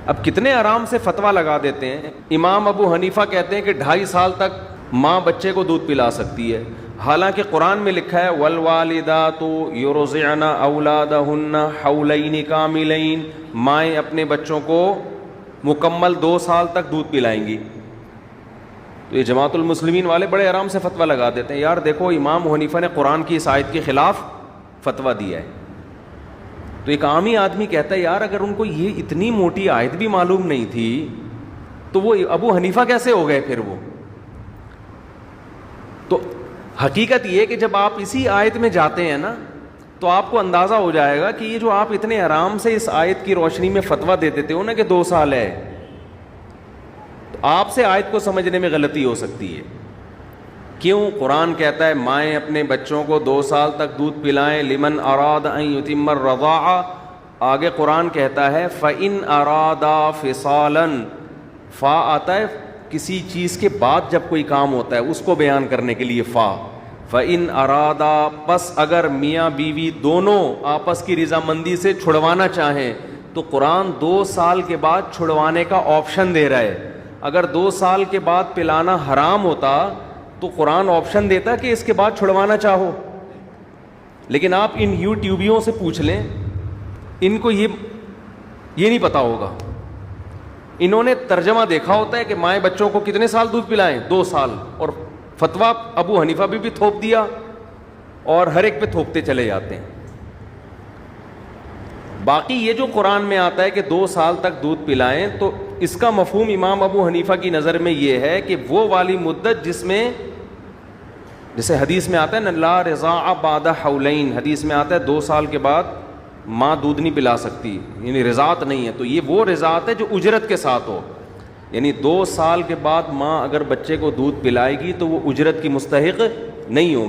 اب کتنے آرام سے فتویٰ لگا دیتے ہیں. امام ابو حنیفہ کہتے ہیں کہ 2.5 سال تک ماں بچے کو دودھ پلا سکتی ہے، حالانکہ قرآن میں لکھا ہے والوالدات یرضعن اولادہن حولین کاملین، مائیں اپنے بچوں کو مکمل 2 سال تک دودھ پلائیں گی. تو یہ جماعت المسلمین والے بڑے آرام سے فتویٰ لگا دیتے ہیں. یار دیکھو امام حنیفہ نے قرآن کی اس آیت کے خلاف فتویٰ دیا ہے. تو ایک عامی آدمی کہتا ہے یار اگر ان کو یہ اتنی موٹی آیت بھی معلوم نہیں تھی تو وہ ابو حنیفہ کیسے ہو گئے پھر وہ؟ تو حقیقت یہ کہ جب آپ اسی آیت میں جاتے ہیں نا تو آپ کو اندازہ ہو جائے گا کہ یہ جو آپ اتنے آرام سے اس آیت کی روشنی میں فتویٰ دے دیتے ہو نا کہ 2 سال ہے، تو آپ سے آیت کو سمجھنے میں غلطی ہو سکتی ہے. کیوں؟ قرآن کہتا ہے مائیں اپنے بچوں کو 2 سال تک دودھ پلائیں، لمن اراد ان یتم الرضاعہ. آگے قرآن کہتا ہے فَإِنْ أَرَادَا فِصَالًا، فا آتا ہے کسی چیز کے بعد جب کوئی کام ہوتا ہے اس کو بیان کرنے کے لیے فا. فَإِنْ أَرَادَا، پس اگر میاں بیوی دونوں آپس کی رضامندی سے چھڑوانا چاہیں تو قرآن 2 سال کے بعد چھڑوانے کا آپشن دے رہا ہے. اگر 2 سال کے بعد پلانا حرام ہوتا تو قرآن آپشن دیتا کہ اس کے بعد چھڑوانا چاہو. لیکن آپ ان یوٹیوبیوں سے پوچھ لیں، ان کو یہ نہیں پتا ہوگا. انہوں نے ترجمہ دیکھا ہوتا ہے کہ مائیں بچوں کو کتنے سال دودھ پلائیں، 2 سال، اور فتویٰ ابو حنیفہ بھی تھوپ دیا اور ہر ایک پہ تھوپتے چلے جاتے ہیں. باقی یہ جو قرآن میں آتا ہے کہ 2 سال تک دودھ پلائیں، تو اس کا مفہوم امام ابو حنیفہ کی نظر میں یہ ہے کہ وہ والی مدت جس میں، جیسے حدیث میں آتا ہے نا لا رضاع بعد حولین، حدیث میں آتا ہے 2 سال کے بعد ماں دودھ نہیں پلا سکتی، یعنی رضاعت نہیں ہے. تو یہ وہ رضاعت ہے جو اجرت کے ساتھ ہو، یعنی 2 سال کے بعد ماں اگر بچے کو دودھ پلائے گی تو وہ اجرت کی مستحق نہیں ہوگی.